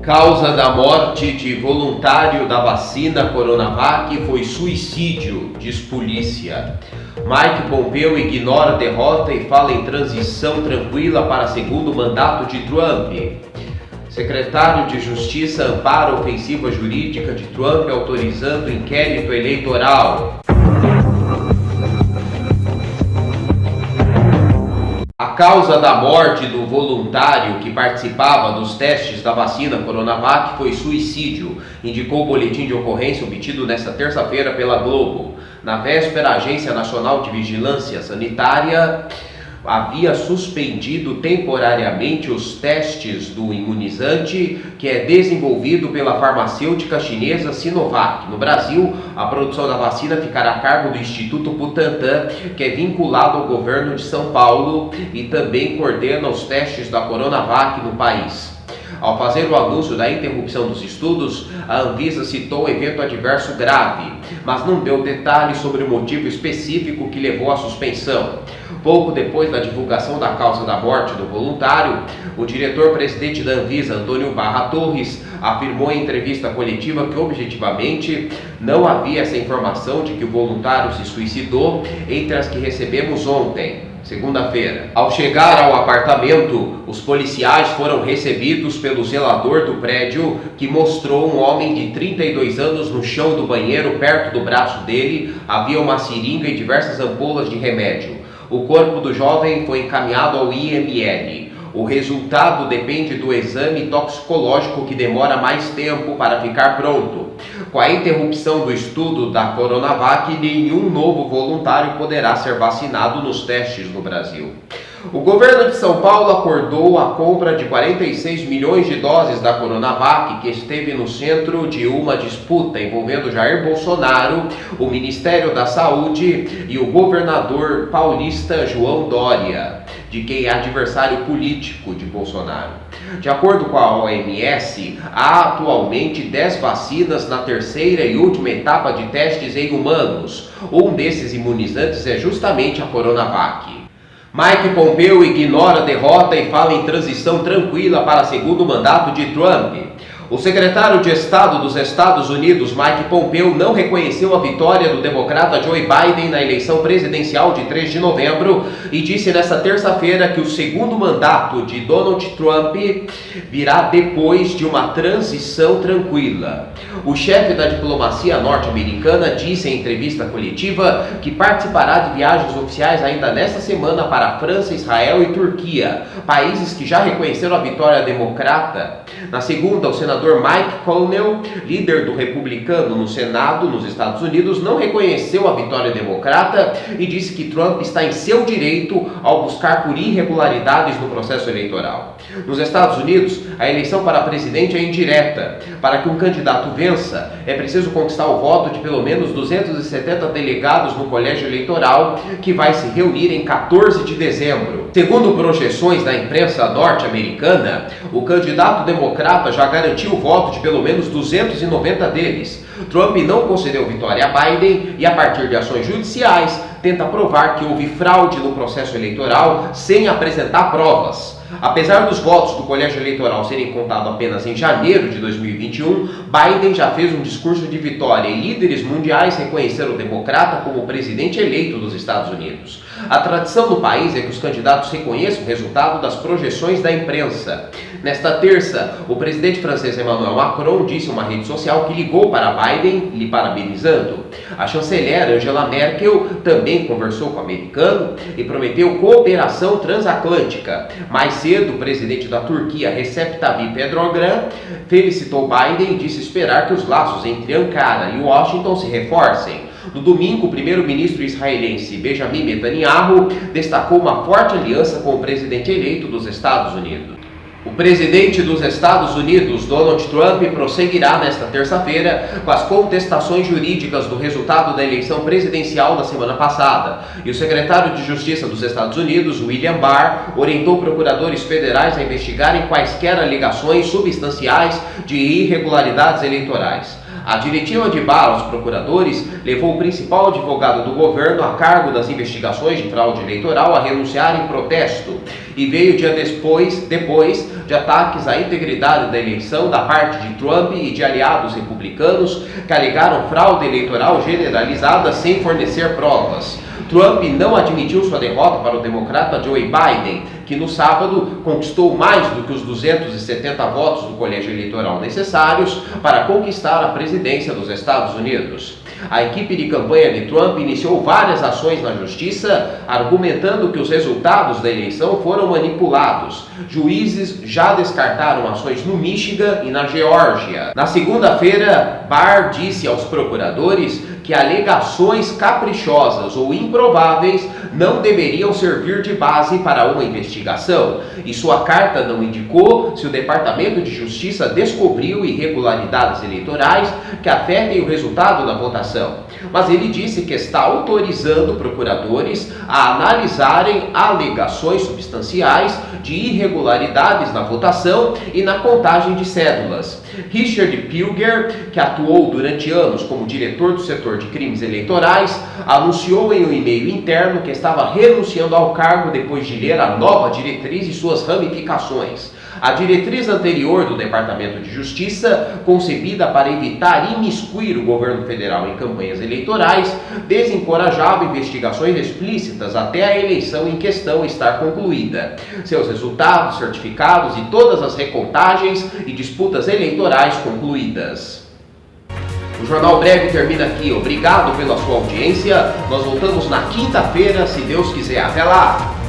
Causa da morte de voluntário da vacina Coronavac foi suicídio, diz polícia. Mike Pompeo ignora a derrota e fala em transição tranquila para segundo mandato de Trump. Secretário de Justiça ampara a ofensiva jurídica de Trump autorizando inquérito eleitoral. A causa da morte do voluntário que participava dos testes da vacina Coronavac foi suicídio, indicou o boletim de ocorrência obtido nesta terça-feira pela Globo. Na véspera, a Agência Nacional de Vigilância Sanitária havia suspendido temporariamente os testes do imunizante que é desenvolvido pela farmacêutica chinesa Sinovac. No Brasil, a produção da vacina ficará a cargo do Instituto Butantan, que é vinculado ao governo de São Paulo e também coordena os testes da Coronavac no país. Ao fazer o anúncio da interrupção dos estudos, a Anvisa citou um evento adverso grave, mas não deu detalhes sobre o motivo específico que levou à suspensão. Pouco depois da divulgação da causa da morte do voluntário, o diretor-presidente da Anvisa, Antônio Barra Torres, afirmou em entrevista coletiva que objetivamente não havia essa informação de que o voluntário se suicidou entre as que recebemos ontem, segunda-feira. Ao chegar ao apartamento, os policiais foram recebidos pelo zelador do prédio, que mostrou um homem de 32 anos no chão do banheiro. Perto do braço dele havia uma seringa e diversas ampolas de remédio. O corpo do jovem foi encaminhado ao IML. O resultado depende do exame toxicológico, que demora mais tempo para ficar pronto. Com a interrupção do estudo da Coronavac, nenhum novo voluntário poderá ser vacinado nos testes no Brasil. O governo de São Paulo acordou a compra de 46 milhões de doses da Coronavac, que esteve no centro de uma disputa envolvendo Jair Bolsonaro, o Ministério da Saúde e o governador paulista João Dória, de quem é adversário político de Bolsonaro. De acordo com a OMS, há atualmente 10 vacinas na terceira e última etapa de testes em humanos. Um desses imunizantes é justamente a Coronavac. Mike Pompeo ignora a derrota e fala em transição tranquila para segundo mandato de Trump. O secretário de Estado dos Estados Unidos, Mike Pompeo, não reconheceu a vitória do democrata Joe Biden na eleição presidencial de 3 de novembro e disse nesta terça-feira que o segundo mandato de Donald Trump virá depois de uma transição tranquila. O chefe da diplomacia norte-americana disse em entrevista coletiva que participará de viagens oficiais ainda nesta semana para a França, Israel e Turquia, países que já reconheceram a vitória democrata. Na segunda, o senador Mike Connell, líder do republicano no Senado nos Estados Unidos, não reconheceu a vitória democrata e disse que Trump está em seu direito ao buscar por irregularidades no processo eleitoral. Nos Estados Unidos, a eleição para presidente é indireta. Para que um candidato vença, é preciso conquistar o voto de pelo menos 270 delegados no colégio eleitoral, que vai se reunir em 14 de dezembro. Segundo projeções da imprensa norte-americana, o candidato democrata já garantiu o voto de pelo menos 290 deles. Trump não concedeu vitória a Biden e, a partir de ações judiciais, tenta provar que houve fraude no processo eleitoral sem apresentar provas. Apesar dos votos do colégio eleitoral serem contados apenas em janeiro de 2021, Biden já fez um discurso de vitória e líderes mundiais reconheceram o democrata como o presidente eleito dos Estados Unidos. A tradição do país é que os candidatos reconheçam o resultado das projeções da imprensa. Nesta terça, o presidente francês Emmanuel Macron disse em uma rede social que ligou para Biden, lhe parabenizando. A chanceler Angela Merkel também conversou com o americano e prometeu cooperação transatlântica. Mais cedo, o presidente da Turquia, Recep Tayyip Erdogan, felicitou Biden e disse esperar que os laços entre Ankara e Washington se reforcem. No domingo, o primeiro-ministro israelense Benjamin Netanyahu destacou uma forte aliança com o presidente eleito dos Estados Unidos. O presidente dos Estados Unidos, Donald Trump, prosseguirá nesta terça-feira com as contestações jurídicas do resultado da eleição presidencial da semana passada. E o secretário de Justiça dos Estados Unidos, William Barr, orientou procuradores federais a investigarem quaisquer alegações substanciais de irregularidades eleitorais. A diretiva de Barr aos procuradores levou o principal advogado do governo a cargo das investigações de fraude eleitoral a renunciar em protesto, e veio dia depois de ataques à integridade da eleição da parte de Trump e de aliados republicanos que alegaram fraude eleitoral generalizada sem fornecer provas. Trump não admitiu sua derrota para o democrata Joe Biden, que no sábado conquistou mais do que os 270 votos do colégio eleitoral necessários para conquistar a presidência dos Estados Unidos. A equipe de campanha de Trump iniciou várias ações na justiça, argumentando que os resultados da eleição foram manipulados. Juízes já descartaram ações no Michigan e na Geórgia. Na segunda-feira, Barr disse aos procuradores que alegações caprichosas ou improváveis não deveriam servir de base para uma investigação, e sua carta não indicou se o Departamento de Justiça descobriu irregularidades eleitorais que afetem o resultado da votação. Mas ele disse que está autorizando procuradores a analisarem alegações substanciais de irregularidades na votação e na contagem de cédulas. Richard Pilger, que atuou durante anos como diretor do setor de crimes eleitorais, anunciou em um e-mail interno que estava renunciando ao cargo depois de ler a nova diretriz e suas ramificações. A diretriz anterior do Departamento de Justiça, concebida para evitar imiscuir o governo federal em campanhas eleitorais, desencorajava investigações explícitas até a eleição em questão estar concluída, seus resultados certificados e todas as recontagens e disputas eleitorais concluídas. O Jornal Breve termina aqui. Obrigado pela sua audiência. Nós voltamos na quinta-feira, se Deus quiser. Até lá!